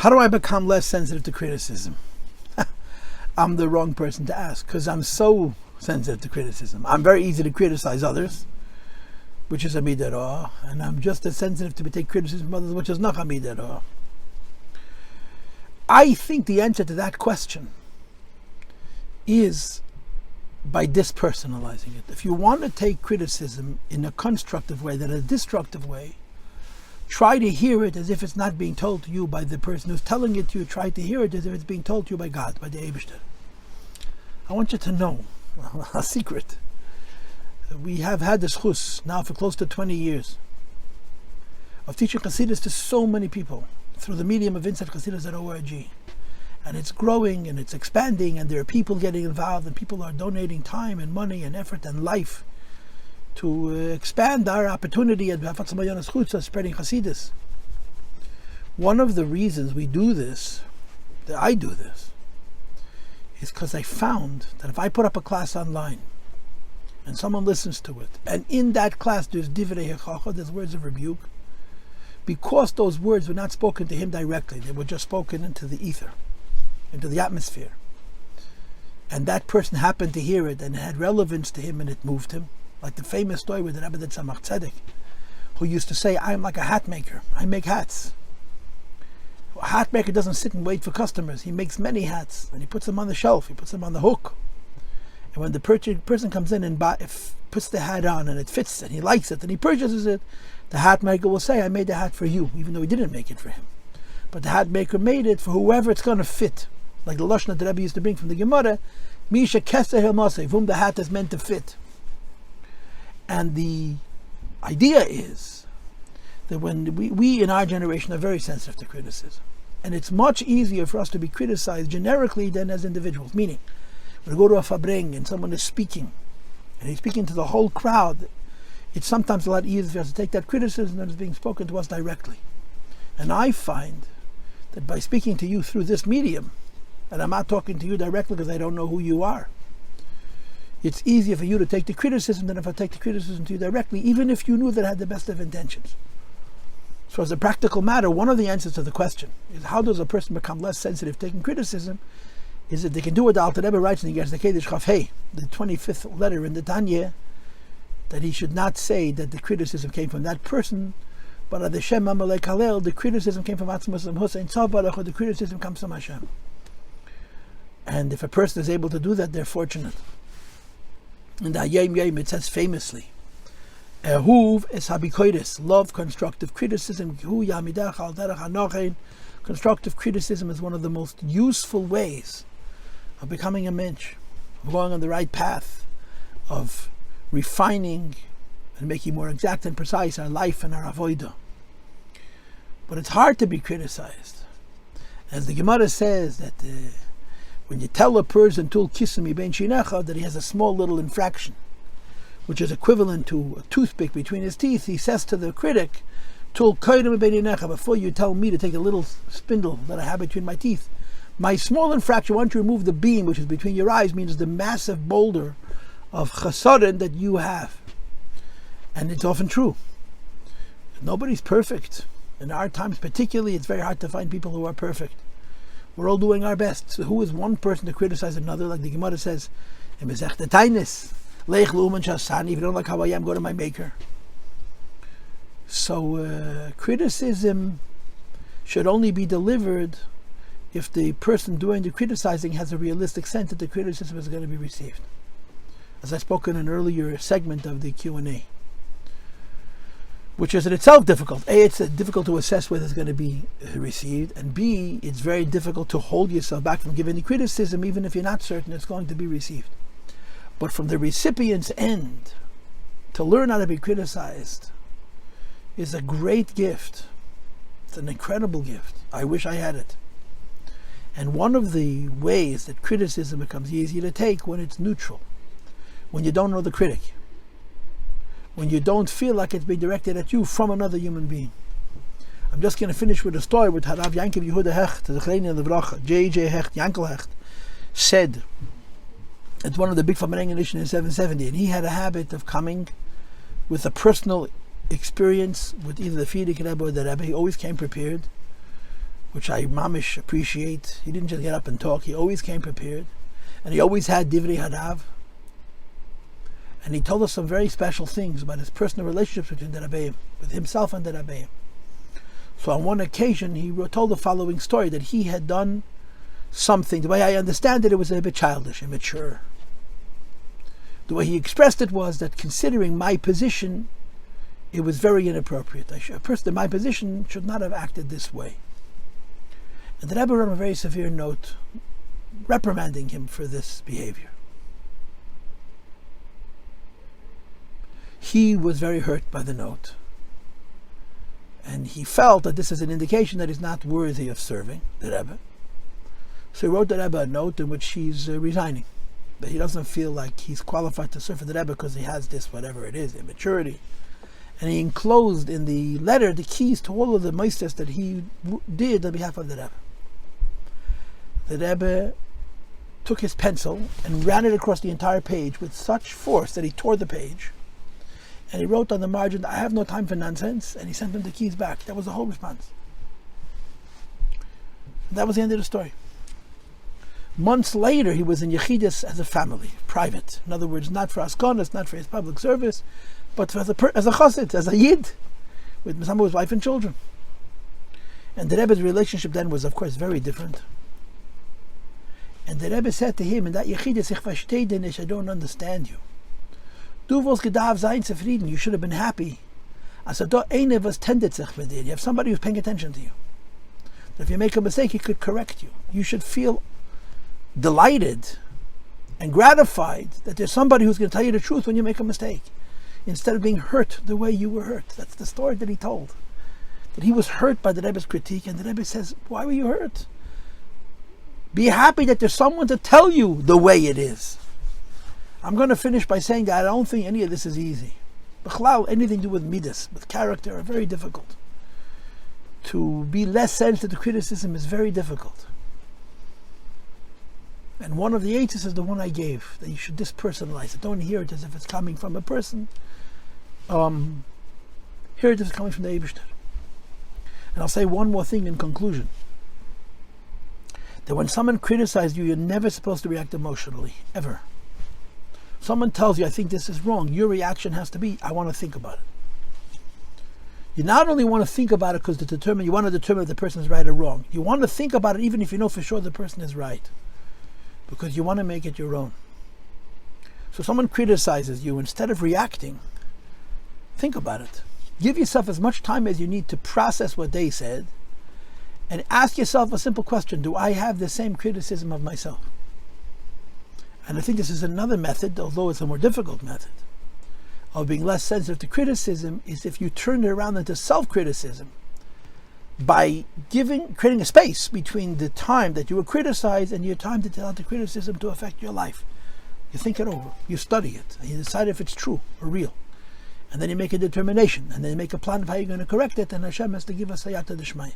How do I become less sensitive to criticism? I'm the wrong person to ask, because I'm so sensitive to criticism. I'm very easy to criticize others, which is a midah, and I'm just as sensitive to take criticism from others, which is not a midah. I think the answer to that question is by dispersonalizing it. If you want to take criticism in a constructive way, than a destructive way, try to hear it as if it's not being told to you by the person who's telling it to you. Try to hear it as if it's being told to you by God, by the Eibishter. I want you to know a secret. We have had this chus now for close to 20 years of teaching Chassidus to so many people through the medium of InsideChassidus.org. And it's growing and it's expanding, and there are people getting involved, and people are donating time and money and effort and life to expand our opportunity at spreading Chassidus. One of the reasons we do this, that I do this, is because I found that if I put up a class online and someone listens to it, and in that class there's divrei hechacha, there's words of rebuke, because those words were not spoken to him directly, they were just spoken into the ether, into the atmosphere, and that person happened to hear it and it had relevance to him and it moved him, like the famous story with the Rebbe did Tzemach Tzedek, who used to say, I'm like a hat maker, I make hats. A hat maker doesn't sit and wait for customers, he makes many hats and he puts them on the shelf, he puts them on the hook, and when the person comes in and puts the hat on and it fits and he likes it and he purchases it, the hat maker will say, I made the hat for you, even though he didn't make it for him. But the hat maker made it for whoever it's going to fit. Like the Lashon that the Rebbe used to bring from the Gemara, Misha Keseh Hilmaseh, whom the hat is meant to fit. And the idea is that when we in our generation are very sensitive to criticism, and it's much easier for us to be criticized generically than as individuals. Meaning, when we go to a fabring and someone is speaking, and he's speaking to the whole crowd, it's sometimes a lot easier for us to take that criticism that is being spoken to us directly. And I find that by speaking to you through this medium, and I'm not talking to you directly because I don't know who you are, it's easier for you to take the criticism than if I take the criticism to you directly, even if you knew that I had the best of intentions. So as a practical matter, one of the answers to the question is, how does a person become less sensitive taking criticism, is that they can do what the Alter Rebbe writes in the Kedesh Chaf Hey, the 25th letter in the Tanya, that he should not say that the criticism came from that person, but at the Shem Amalek Halel, the criticism came from Atzmus Hussein Tzabarach, or the criticism comes from Hashem. And if a person is able to do that, they're fortunate. In the Hayom Yom it says famously, Ehuv es habikoides, love constructive criticism. Constructive criticism is one of the most useful ways of becoming a mensch, of going on the right path, of refining and making more exact and precise our life and our avodah. But it's hard to be criticized. As the Gemara says, that when you tell a person tul kisumi ben shinecha, that he has a small little infraction, which is equivalent to a toothpick between his teeth, he says to the critic, tul koydem ben shinecha, before you tell me to take a little spindle that I have between my teeth, my small infraction, once you remove the beam which is between your eyes, means the massive boulder of chasaron that you have. And it's often true. Nobody's perfect. In our times particularly, it's very hard to find people who are perfect. We're all doing our best. So who is one person to criticize another? Like the Gemara says, if you don't like how I am, go to my maker. So criticism should only be delivered if the person doing the criticizing has a realistic sense that the criticism is going to be received. As I spoke in an earlier segment of the Q&A, which is in itself difficult. A, it's difficult to assess whether it's going to be received, and B, it's very difficult to hold yourself back from giving the criticism even if you're not certain it's going to be received. But from the recipient's end, to learn how to be criticized is a great gift. It's an incredible gift. I wish I had it. And one of the ways that criticism becomes easy to take when it's neutral, when you don't know the critic, when you don't feel like it's being directed at you from another human being. I'm just going to finish with a story with Harav Yankiv Yehuda Hecht, the Chlein of the Bracha, J.J. Hecht, Yankel Hecht, said at one of the big Fabrengen edition in 770, and he had a habit of coming with a personal experience with either the Frierdiker Rebbe or the Rebbe. He always came prepared which I mamish appreciate. He didn't just get up and talk. He always came prepared. And he always had divrei hadav. And he told us some very special things about his personal relationships between the Rebbeim, with himself and the Rebbeim. So on one occasion, he told the following story, that he had done something. The way I understand it, it was a bit childish, immature. The way he expressed it was that, considering my position, it was very inappropriate. A person in my position should not have acted this way. And the Rebbe wrote a very severe note reprimanding him for this behavior. He was very hurt by the note, and he felt that this is an indication that he's not worthy of serving the Rebbe. So he wrote the Rebbe a note in which he's resigning, that he doesn't feel like he's qualified to serve for the Rebbe because he has this, whatever it is, immaturity. And he enclosed in the letter the keys to all of the meisters that he did on behalf of the Rebbe. The Rebbe took his pencil and ran it across the entire page with such force that he tore the page. And he wrote on the margin, "I have no time for nonsense," and he sent him the keys back. That was the whole response. And that was the end of the story. Months later, he was in Yechidus as a family, private. In other words, not for Askonas, not for his public service, but as a chassid, as a yid, with some of his wife and children. And the Rebbe's relationship then was, of course, very different. And the Rebbe said to him in that Yechidus, "Ich verstehe dich nicht, I don't understand you. Du willst gedarf sein zufrieden. You should have been happy. Also da eine was tendet sich mit dir. You have somebody who's paying attention to you. If you make a mistake, he could correct you. You should feel delighted and gratified that there's somebody who's going to tell you the truth when you make a mistake, instead of being hurt the way you were hurt." That's the story that he told. That he was hurt by the Rebbe's critique, and the Rebbe says, "Why were you hurt? Be happy that there's someone to tell you the way it is." I'm going to finish by saying that I don't think any of this is easy. B'chlal, anything to do with midas, with character, are very difficult. To be less sensitive to criticism is very difficult. And one of the eights is the one I gave, that you should dispersonalize it. Don't hear it as if it's coming from a person. Hear it as it's coming from the Eibishter. And I'll say one more thing in conclusion. That when someone criticizes you, you're never supposed to react emotionally, ever. Someone tells you, "I think this is wrong," your reaction has to be, "I want to think about it." You not only want to think about it because you want to determine if the person is right or wrong. You want to think about it even if you know for sure the person is right, because you want to make it your own. So someone criticizes you, instead of reacting, think about it. Give yourself as much time as you need to process what they said, and ask yourself a simple question: do I have the same criticism of myself? And I think this is another method, although it's a more difficult method, of being less sensitive to criticism, is if you turn it around into self-criticism by creating a space between the time that you were criticized and your time to allow the criticism to affect your life. You think it over, you study it, and you decide if it's true or real. And then you make a determination, and then you make a plan of how you're going to correct it, and Hashem has to give us hayata d'shmaya.